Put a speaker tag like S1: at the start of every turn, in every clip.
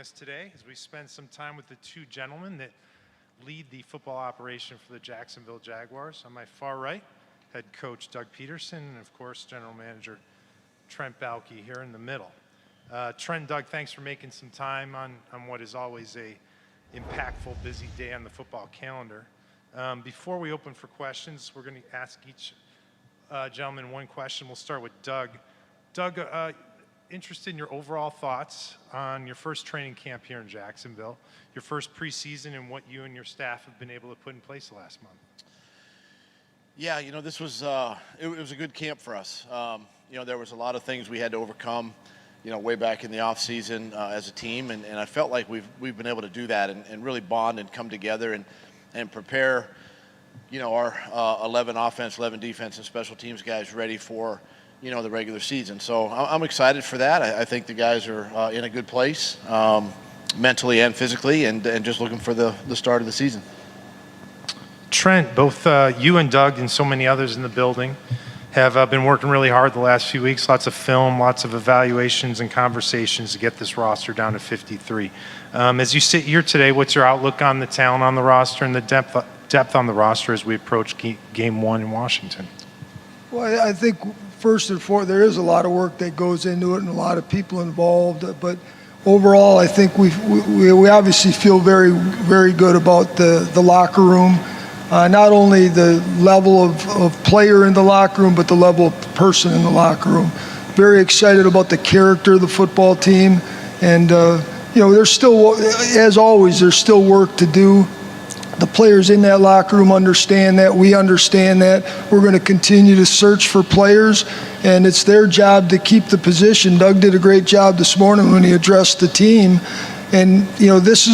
S1: Us today as we spend some time with the two gentlemen that lead the football operation for the Jacksonville Jaguars. On my far right, head coach Doug Pederson, and of course, general manager Trent Baalke here in the middle. Trent, Doug, thanks for making some time on what is always a impactful, busy day on the football calendar. Before we open for questions, we're going to ask each gentleman one question. We'll start with Doug. Doug, interested in your overall thoughts on your first training camp here in Jacksonville, your first preseason, and what you and your staff have been able to put in place the last month.
S2: Yeah, you know, this was it was a good camp for us. You know, there was a lot of things we had to overcome, you know, way back in the off season as a team, and I felt like we've been able to do that and really bond and come together and prepare, you know, our 11 offense, 11 defense, and special teams guys ready for, you know, the regular season. So I'm excited for that. I think the guys are in a good place, mentally and physically, and just looking for the start of the season.
S1: Trent, both you and Doug and so many others in the building have been working really hard the last few weeks. Lots of film, lots of evaluations and conversations to get this roster down to 53. As you sit here today, what's your outlook on the talent on the roster and the depth on the roster as we approach Game 1 in Washington?
S3: Well, I think first and foremost, there is a lot of work that goes into it and a lot of people involved. But overall, I think we obviously feel very, very good about the locker room. Not only the level of player in the locker room, but the level of person in the locker room. Very excited about the character of the football team. And, you know, there's still, as always, there's still work to do. The players in that locker room understand that. We understand that. We're going to continue to search for players, and it's their job to keep the position. Doug did a great job this morning when he addressed the team. And, you know, this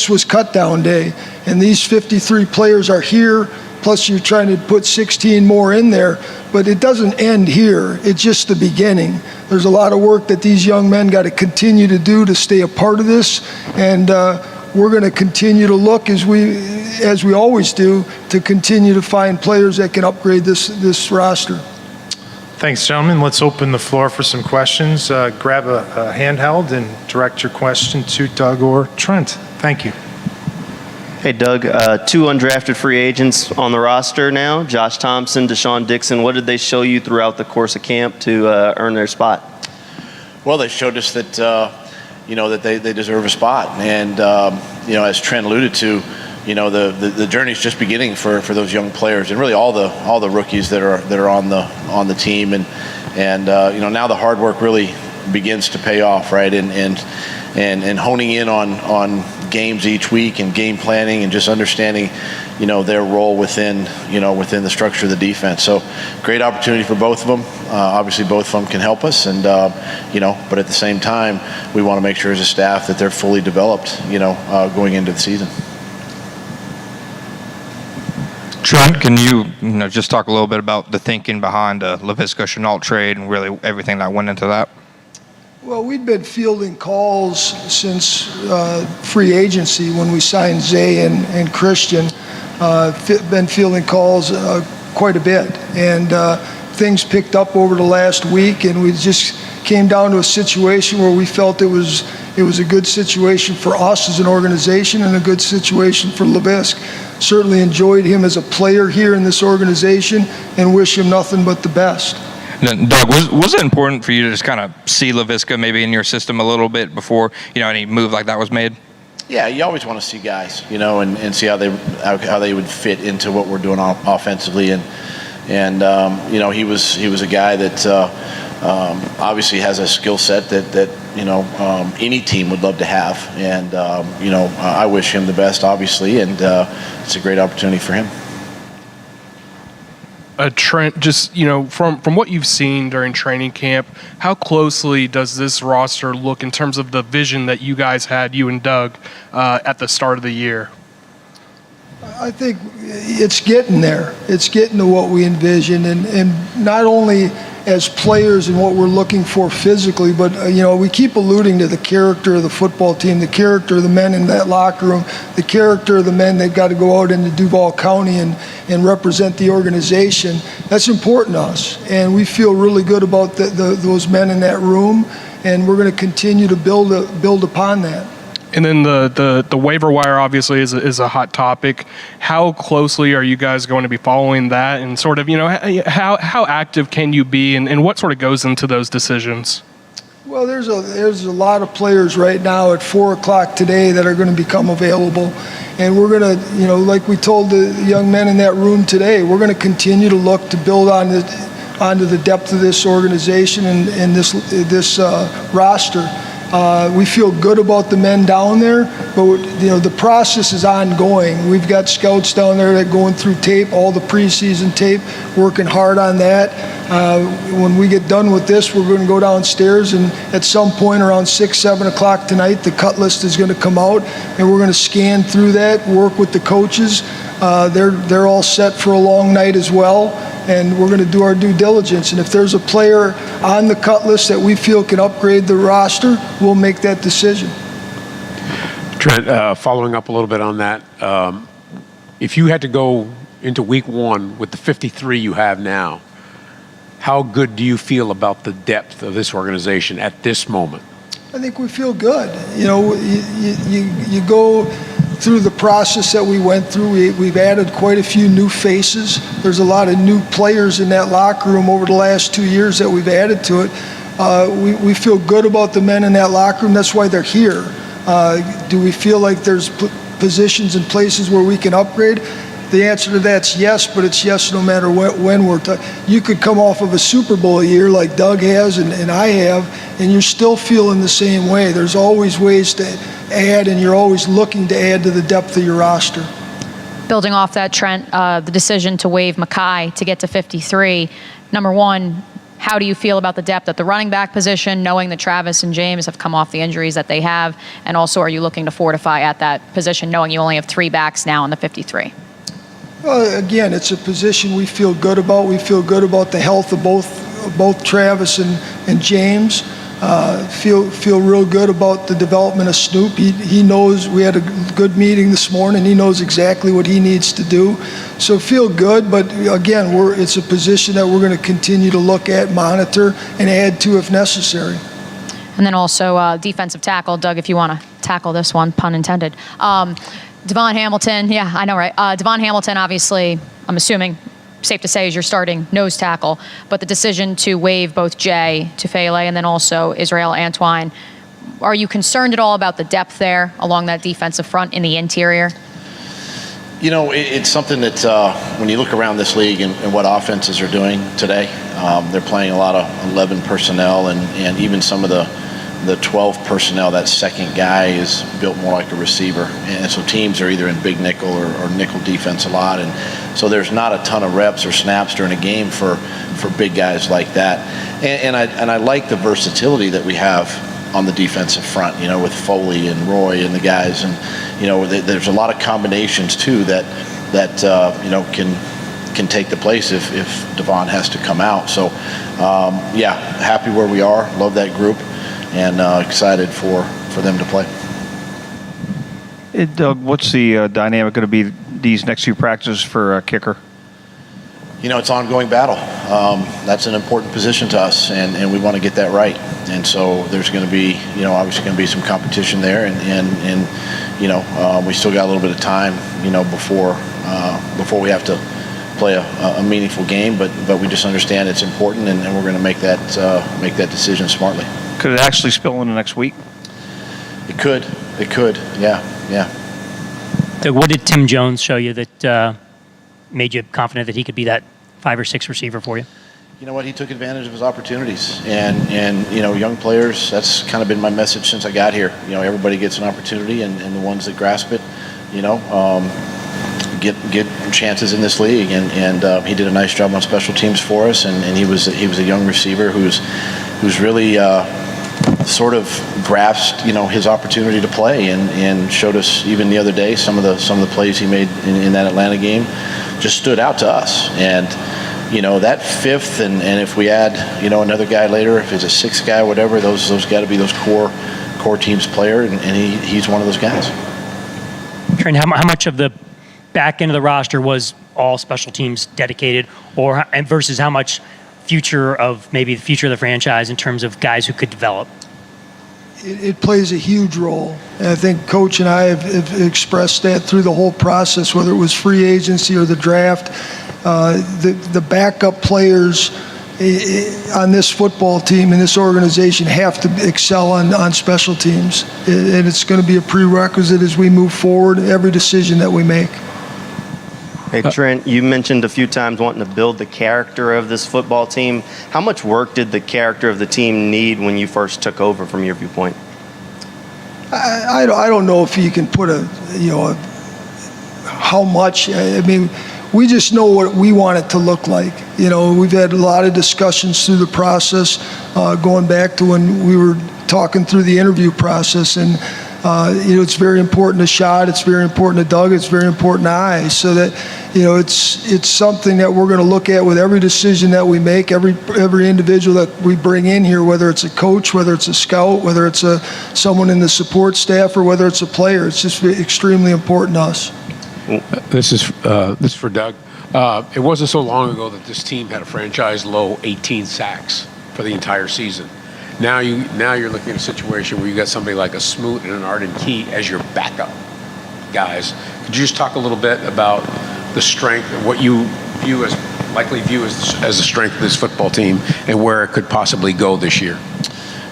S3: was cut down day, and these 53 players are here, plus you're trying to put 16 more in there, but it doesn't end here. It's just the beginning. There's a lot of work that these young men got to continue to do to stay a part of this, and we're going to continue to look, as we always do, to continue to find players that can upgrade this roster.
S1: Thanks, gentlemen. Let's open the floor for some questions. Grab a handheld and direct your question to Doug or Trent. Thank you.
S4: Hey, Doug. Two undrafted free agents on the roster now, Josh Thompson, Deshaun Dixon. What did they show you throughout the course of camp to earn their spot?
S2: Well, they showed us that you know, that they deserve a spot. And, you know, as Trent alluded to, you know, the journey's just beginning for those young players, and really all the rookies that are on the team. And you know, now the hard work really begins to pay off, right? And honing in on games each week and game planning and just understanding, you know, their role within the structure of the defense. So great opportunity for both of them. Obviously both of them can help us, and you know, but at the same time, we want to make sure as a staff that they're fully developed, you know, going into the season.
S5: Trent, can you know, just talk a little bit about the thinking behind the Laviska Shenault trade and really everything that went into that?
S3: Well, we'd been fielding calls since free agency when we signed Zay and Christian. Been fielding calls quite a bit, and things picked up over the last week, and we just came down to a situation where we felt it was a good situation for us as an organization and a good situation for Laviska. Certainly enjoyed him as a player here in this organization and wish him nothing but the best.
S5: And Doug, was it important for you to just kind of see Laviska maybe in your system a little bit before, you know, any move like that was made?
S2: Yeah, you always want to see guys, you know, and see how they would fit into what we're doing offensively, and you know, he was a guy that obviously has a skill set that you know, any team would love to have, and you know, I wish him the best, obviously, and it's a great opportunity for him.
S6: Trent, just, you know, from what you've seen during training camp, how closely does this roster look in terms of the vision that you guys had, you and Doug, at the start of the year?
S3: I think it's getting there. It's getting to what we envisioned, and not only as players and what we're looking for physically, but you know, we keep alluding to the character of the football team, the character of the men in that locker room, the character of the men that got to go out into Duval County and represent the organization. That's important to us, and we feel really good about those men in that room. and we're going to continue to build upon that.
S6: And then the waiver wire obviously is a hot topic. How closely are you guys going to be following that, and sort of, how active can you be, and what sort of goes into those decisions?
S3: Well, there's a lot of players right now at 4 o'clock today that are going to become available, and we're going to, like we told the young men in that room today, we're going to continue to look to build onto the depth of this organization and this roster. We feel good about the men down there, but the process is ongoing. We've got scouts down there that are going through tape, all the preseason tape, working hard on that. When we get done with this, we're going to go downstairs, and at some point around 6, 7 o'clock tonight, the cut list is going to come out, and we're going to scan through that, work with the coaches. They're all set for a long night as well, and we're going to do our due diligence. And if there's a player on the cut list that we feel can upgrade the roster, we'll make that decision.
S7: Trent, following up a little bit on that, if you had to go into week 1 with the 53 you have now, how good do you feel about the depth of this organization at this moment?
S3: I think we feel good. You go through the process that we went through. We've added quite a few new faces. There's a lot of new players in that locker room over the last 2 years that we've added to it. We feel good about the men in that locker room. That's why they're here. Do we feel like there's positions and places where we can upgrade? The answer to that's yes, but it's yes no matter when we're you could come off of a Super Bowl year like Doug has and I have, and you're still feeling the same way. There's always ways to add, and you're always looking to add to the depth of your roster.
S8: Building off that, Trent, the decision to waive Mackay to get to 53, number one, how do you feel about the depth at the running back position, knowing that Travis and James have come off the injuries that they have? And also, are you looking to fortify at that position, knowing you only have 3 backs now on the 53?
S3: Well, again, it's a position we feel good about. We feel good about the health of both Travis and James. Feel real good about the development of Snoop. He knows. We had a good meeting this morning. He knows exactly what he needs to do. So feel good, but again, it's a position that we're going to continue to look at, monitor, and add to if necessary.
S8: And then also defensive tackle. Doug, if you want to tackle this one, pun intended. Devon Hamilton, yeah, I know, right? Devon Hamilton, obviously, I'm assuming, safe to say, is your starting nose tackle. But the decision to waive both Jay Tufele and then also Israel Antwine, are you concerned at all about the depth there along that defensive front in the interior?
S2: It's something that when you look around this league and what offenses are doing today, they're playing a lot of 11 personnel and even some of the 12 personnel, that second guy is built more like a receiver. And so teams are either in big nickel or nickel defense a lot. And so there's not a ton of reps or snaps during a game for big guys like that. And I like the versatility that we have on the defensive front, with Foley and Roy and the guys. And, there's a lot of combinations too that can take the place if Devon has to come out. So, happy where we are. Love that group. And excited for them to play.
S9: Doug, what's the dynamic going to be these next few practices for a kicker?
S2: It's ongoing battle. That's an important position to us, and we want to get that right. And so there's going to be, obviously going to be some competition there, and we still got a little bit of time, before we have to play a meaningful game. But we just understand it's important, and we're going to make that decision smartly.
S9: Could it actually spill into next week?
S2: It could. Yeah.
S10: Doug, what did Tim Jones show you that made you confident that he could be that 5 or 6 receiver for you?
S2: You know what? He took advantage of his opportunities, and young players. That's kind of been my message since I got here. Everybody gets an opportunity, and the ones that grasp it, get chances in this league. And he did a nice job on special teams for us, and he was a young receiver who's really sort of grasped his opportunity to play and showed us even the other day some of the plays he made in that Atlanta game just stood out to us. And that 5th and if we add another guy later, if it's a 6th guy, whatever, those got to be those core teams player, and he's one of those guys.
S10: Trent, how much of the back end of the roster was all special teams dedicated, and versus how much maybe the future of the franchise in terms of guys who could develop?
S3: it plays a huge role. And I think Coach and I have expressed that through the whole process, whether it was free agency or the draft. The backup players on this football team and this organization have to excel on special teams. And it's going to be a prerequisite as we move forward, every decision that we make.
S4: Hey, Trent, you mentioned a few times wanting to build the character of this football team. How much work did the character of the team need when you first took over from your viewpoint?
S3: I don't know if you can put how much. I mean, we just know what we want it to look like. We've had a lot of discussions through the process, going back to when we were talking through the interview process. And, it's very important to Shad, it's very important to Doug, it's very important to I, so that, it's something that we're going to look at with every decision that we make, every individual that we bring in here, whether it's a coach, whether it's a scout, whether it's someone in the support staff, or whether it's a player. It's just extremely important to us.
S7: This is for Doug. It wasn't so long ago that this team had a franchise low 18 sacks for the entire season. Now you're looking at a situation where you got somebody like a Smoot and an Arden Key as your backup guys. Could you just talk a little bit about the strength of what you likely view as the strength of this football team and where it could possibly go this year?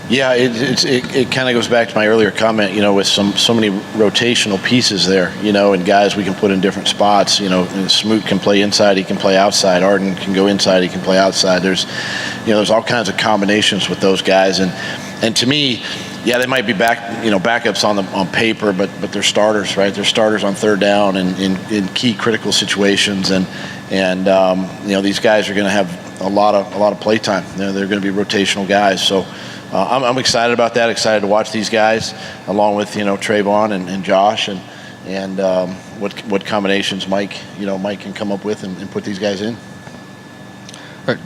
S2: Yeah, it kind of goes back to my earlier comment, with so many rotational pieces there, and guys we can put in different spots. And Smoot can play inside, he can play outside. Arden can go inside, he can play outside. There's all kinds of combinations with those guys, and to me, yeah, they might be backups on paper, but they're starters, right? They're starters on third down and in key critical situations, and these guys are going to have a lot of play time. They're going to be rotational guys, so. I'm excited about that. Excited to watch these guys, along with Trayvon and Josh, and what combinations Mike can come up with and put these guys in.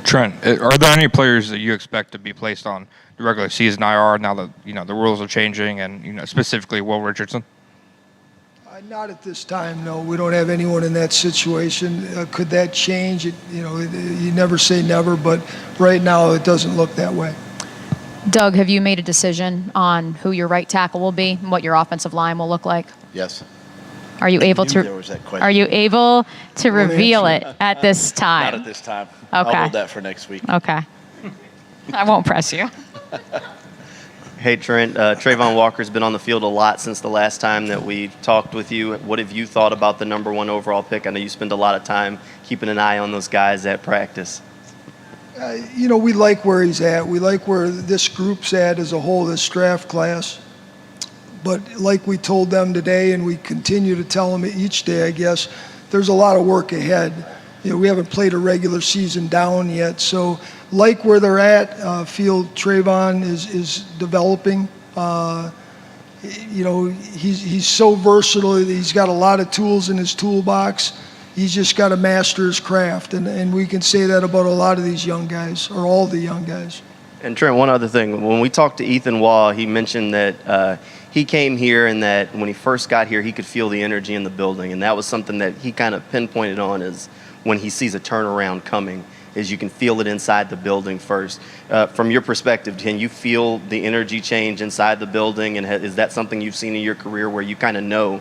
S5: Trent, are there any players that you expect to be placed on the regular season IR now that the rules are changing, and specifically Will Richardson?
S3: Not at this time, no. We don't have anyone in that situation. Could that change? You never say never, but right now it doesn't look that way.
S8: Doug, have you made a decision on who your right tackle will be and what your offensive line will look like?
S2: Yes.
S8: Are you able to reveal it at this time?
S2: Not at this time.
S8: Okay.
S2: I'll hold that for next week.
S8: Okay. I won't press you.
S4: Hey, Trent, Trayvon Walker's been on the field a lot since the last time that we talked with you. What have you thought about the #1 overall pick? I know you spend a lot of time keeping an eye on those guys at practice.
S3: We like where he's at. We like where this group's at as a whole, this draft class. But like we told them today, and we continue to tell them each day, I guess, there's a lot of work ahead. We haven't played a regular season down yet. So like where they're at, feel Trayvon is developing. He's so versatile. He's got a lot of tools in his toolbox. He's just got to master his craft, and we can say that about a lot of these young guys, or all the young guys.
S4: And Trent, one other thing. When we talked to Ethan Waugh, he mentioned that he came here and that when he first got here, he could feel the energy in the building, and that was something that he kind of pinpointed on as when he sees a turnaround coming, is you can feel it inside the building first. From your perspective, can you feel the energy change inside the building, and is that something you've seen in your career where you kind of know,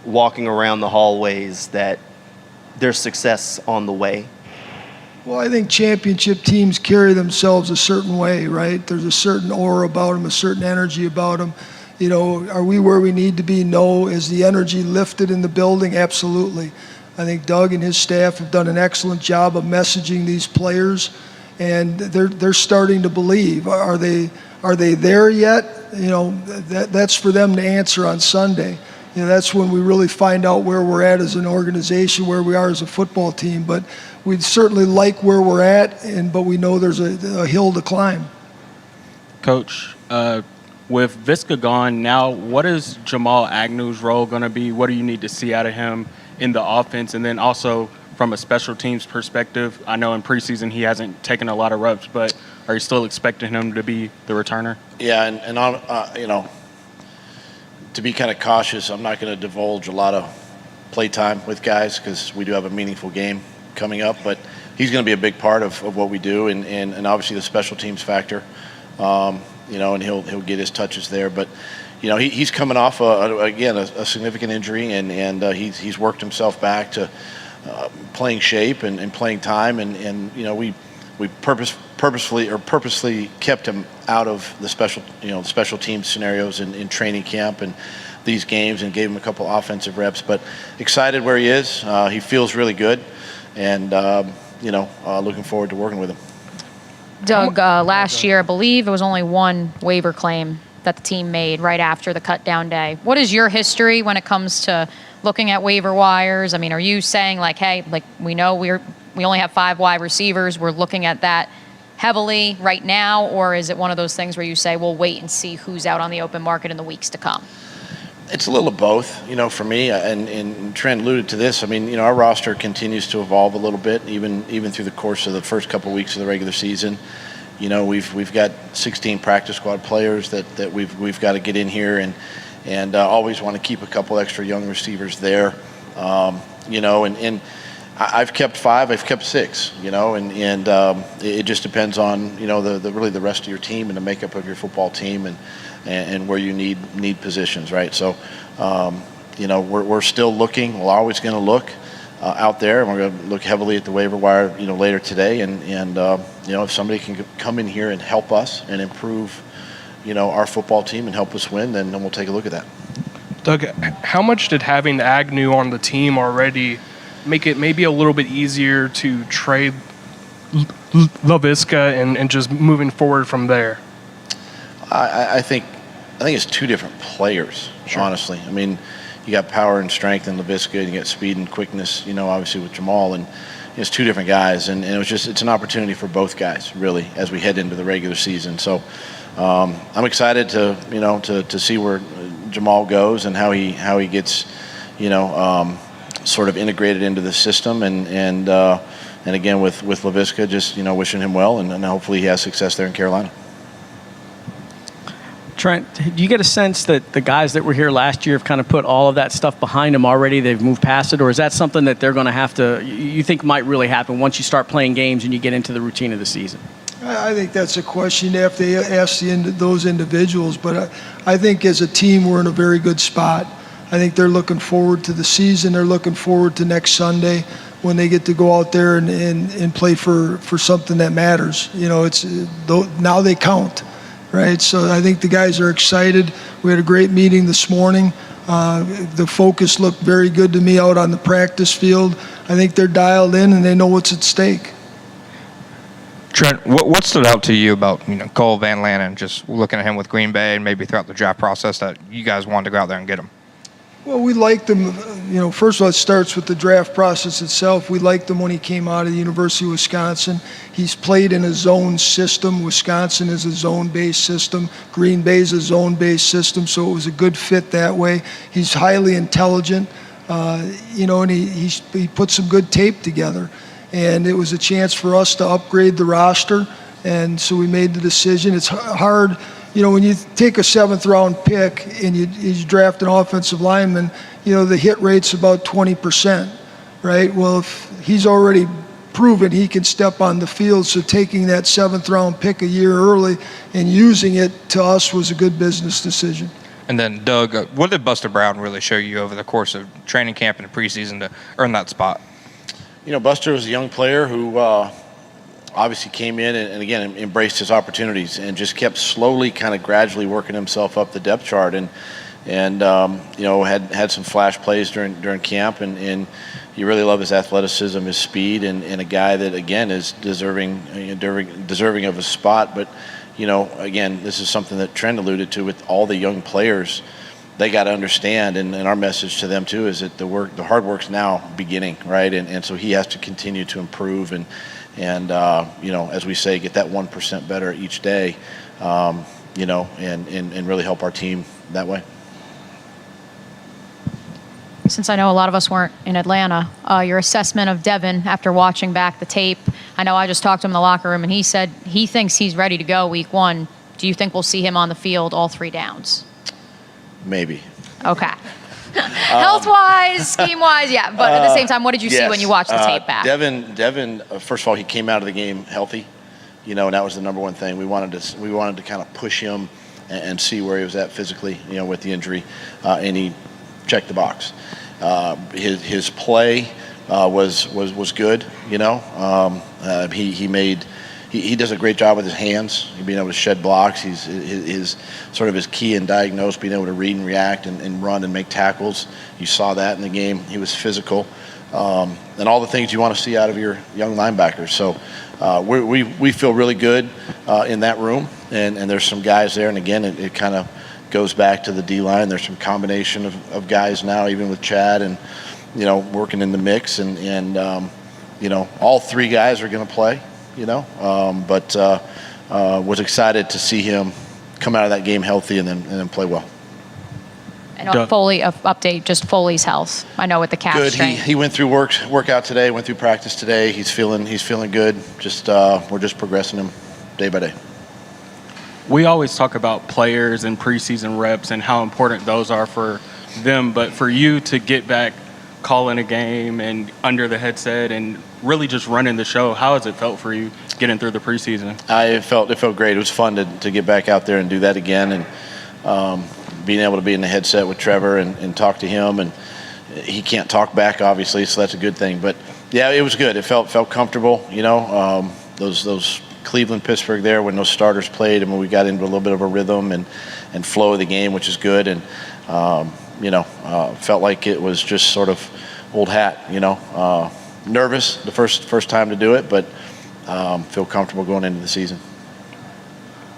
S4: walking around the hallways, that there's success on the way?
S3: Well, I think championship teams carry themselves a certain way, right? There's a certain aura about them, a certain energy about them. Are we where we need to be? No. Is the energy lifted in the building? Absolutely. I think Doug and his staff have done an excellent job of messaging these players, and they're starting to believe. Are they there yet? That's for them to answer on Sunday. That's when we really find out where we're at as an organization, where we are as a football team. But we certainly like where we're at, but we know there's a hill to climb.
S11: Coach, with Visca gone, now what is Jamal Agnew's role going to be? What do you need to see out of him in the offense? And then also from a special teams perspective, I know in preseason he hasn't taken a lot of reps, but are you still expecting him to be the returner?
S2: Yeah, and to be kind of cautious, I'm not going to divulge a lot of play time with guys because we do have a meaningful game coming up, but he's going to be a big part of what we do, and obviously the special teams factor. and he'll get his touches there. But he's coming off a significant injury, and he's worked himself back to playing shape and playing time, and we purposely kept him out of the special team scenarios in training camp and these games, and gave him a couple offensive reps. But excited where he is. He feels really good, and looking forward to working with him.
S8: Doug, last year, I believe it was only one waiver claim that the team made right after the cut down day. What is your history when it comes to looking at waiver wires? I mean, are you saying like, hey, like we know we only have 5 wide receivers, we're looking at that heavily right now, or is it one of those things where you say we'll wait and see who's out on the open market in the weeks to come?
S2: It's a little of both, for me, and Trent alluded to this. I mean, our roster continues to evolve a little bit, even through the course of the first couple of weeks of the regular season. We've got 16 practice squad players that we've got to get in here, and always want to keep a couple extra young receivers there. And I've kept 5, I've kept 6, and it just depends on the rest of your team and the makeup of your football team and where you need positions, right? So we're still looking. We're always going to look out there, and we're going to look heavily at the waiver wire later today, and if somebody can come in here and help us and improve our football team and help us win, then we'll take a look at that.
S6: Doug, how much did having Agnew on the team already make it maybe a little bit easier to trade Laviska and just moving forward from there?
S2: I think it's 2 different players, honestly. I mean, you got power and strength in Laviska, and you got speed and quickness, obviously with Jamal, and it's 2 different guys, and it's an opportunity for both guys, really, as we head into the regular season. So I'm excited to see where Jamal goes and how he gets, sort of integrated into the system, and again with Laviska, just wishing him well, and hopefully he has success there in Carolina.
S12: Trent, do you get a sense that the guys that were here last year have kind of put all of that stuff behind them already? They've moved past it, or is that something that they're going to have to, you think might really happen once you start playing games and you get into the routine of the season?
S3: I think that's a question you have to ask those individuals, but I think as a team we're in a very good spot. I think they're looking forward to the season. They're looking forward to next Sunday when they get to go out there and play for something that matters. Now they count. Right, so I think the guys are excited. We had a great meeting this morning. The focus looked very good to me out on the practice field. I think they're dialed in and they know what's at stake.
S5: Trent, what stood out to you about Cole Van Lanen, just looking at him with Green Bay and maybe throughout the draft process that you guys wanted to go out there and get him?
S3: Well, we liked him. First of all, it starts with the draft process itself. We liked him when he came out of the University of Wisconsin. He's played in a zone system. Wisconsin is a zone-based system. Green Bay is a zone-based system, so it was a good fit that way. He's highly intelligent, and he put some good tape together. And it was a chance for us to upgrade the roster, and so we made the decision. It's hard. When you take a 7th-round pick and you draft an offensive lineman, the hit rate's about 20%, right? Well, if he's already proven he can step on the field, so taking that 7th-round pick a year early and using it to us was a good business decision.
S5: And then, Doug, what did Buster Brown really show you over the course of training camp and the preseason to earn that spot?
S2: Buster was a young player who obviously came in and again embraced his opportunities and just kept slowly, kind of gradually working himself up the depth chart, and had some flash plays during camp, and you really love his athleticism, his speed, and a guy that again is deserving of a spot. But again, this is something that Trent alluded to with all the young players. They got to understand, and our message to them too is that the hard work's now beginning, right? And so he has to continue to improve and as we say, get that 1% better each day, and really help our team that way.
S8: Since I know a lot of us weren't in Atlanta, your assessment of Devin after watching back the tape. I know I just talked to him in the locker room, and he said he thinks he's ready to go week 1. Do you think we'll see him on the field all 3 downs?
S2: Maybe.
S8: Okay. Health-wise, scheme-wise, yeah. But at the same time, what did you see when you watched the tape back?
S2: Devin, first of all, he came out of the game healthy. you know, and that was the number one thing. We wanted to kind of push him and see where he was at physically, you know, with the injury, and he checked the box. His play was good, you know. He does a great job with his hands, being able to shed blocks. His key and diagnose, being able to read and react and run and make tackles. You saw that in the game. He was physical, and all the things you want to see out of your young linebackers. So we feel really good in that room, and there's some guys there. And again, it kind of goes back to the D-line. There's some combination of guys now, even with Chad and, you know, working in the mix. And you know, all three guys are going to play, you know. But was excited to see him come out of that game healthy and then play well.
S8: And on Foley, update, just Foley's health. I know with the calf
S2: Good.
S8: strain.
S2: He went through workout today, went through practice today. He's feeling good. We're just progressing him day by day.
S11: We always talk about players and preseason reps and how important those are for them, but for you to get back calling a game and under the headset and really just running the show, how has it felt for you getting through the preseason?
S2: It felt great. It was fun to get back out there and do that again, and being able to be in the headset with Trevor and talk to him. And he can't talk back, obviously, so that's a good thing. But yeah, it was good. It felt comfortable, you know. Those Cleveland, Pittsburgh there, when those starters played, and when we got into a little bit of a rhythm and flow of the game, which is good. And you know, felt like it was just sort of old hat, you know. Nervous the first time to do it, but feel comfortable going into the season.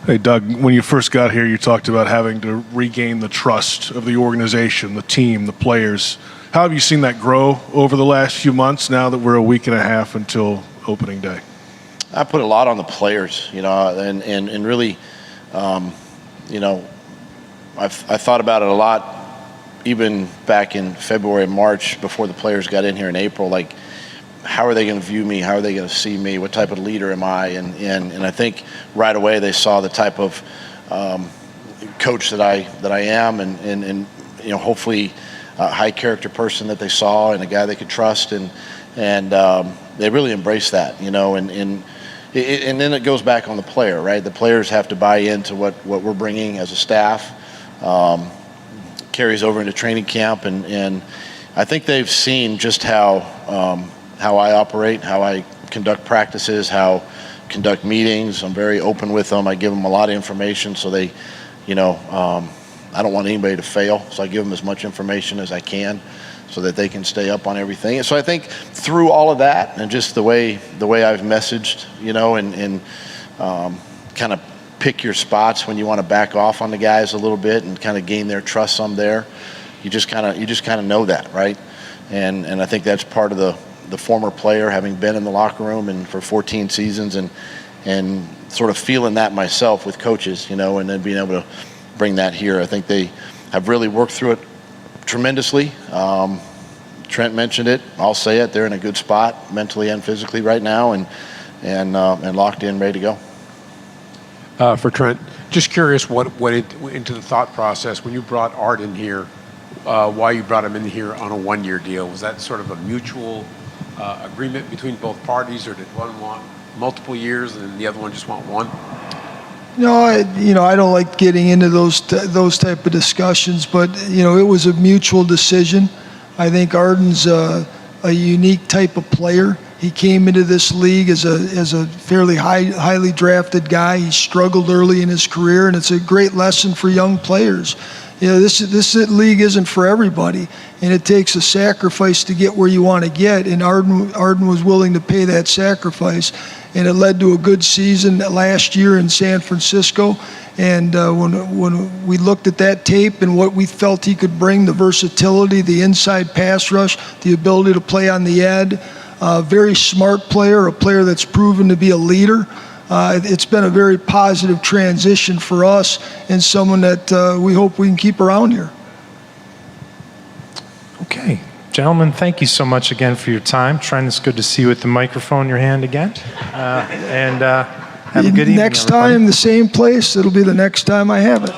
S13: Hey, Doug, when you first got here, you talked about having to regain the trust of the organization, the team, the players. How have you seen that grow over the last few months now that we're a week and a half until opening day?
S2: I put a lot on the players, you know, and really, you know, I thought about it a lot even back in February, March, before the players got in here in April. Like, how are they going to view me? How are they going to see me? What type of leader am I? And I think right away they saw the type of coach that I am, and you know, hopefully a high character person that they saw, and a guy they could trust, and they really embraced that, you know, and then it goes back on the player, right? The players have to buy into what we're bringing as a staff. Carries over into training camp, and I think they've seen just how I operate, how I conduct practices, how I conduct meetings. I'm very open with them. I give them a lot of information, so they, you know, I don't want anybody to fail, so I give them as much information as I can, so that they can stay up on everything. And so I think through all of that, and just the way I've messaged, you know, and kind of pick your spots when you want to back off on the guys a little bit and kind of gain their trust some there. You just kind of know that, right? And I think that's part of the former player, having been in the locker room and for 14 seasons, and sort of feeling that myself with coaches, you know, and then being able to bring that here. I think they have really worked through it tremendously. Trent mentioned it. I'll say it. They're in a good spot mentally and physically right now, and locked in, ready to go.
S7: For Trent, just curious what went into the thought process when you brought Arden here, why you brought him in here on a one-year deal. Was that sort of a mutual agreement between both parties, or did one want multiple years and the other one just want one?
S3: No, I don't like getting into those type of discussions, but you know, it was a mutual decision. I think Arden's a unique type of player. He came into this league as a fairly highly drafted guy. He struggled early in his career, and it's a great lesson for young players. You know, this league isn't for everybody, and it takes a sacrifice to get where you want to get. And Arden was willing to pay that sacrifice, and it led to a good season last year in San Francisco. And when we looked at that tape and what we felt he could bring, the versatility, the inside pass rush, the ability to play on the edge. Very smart player, a player that's proven to be a leader. It's been a very positive transition for us, and someone that we hope we can keep around here.
S1: Okay. Gentlemen, thank you so much again for your time. Trent, it's good to see you with the microphone in your hand again. Have a good evening,
S3: Next time, the same place. It'll be the next time I have it.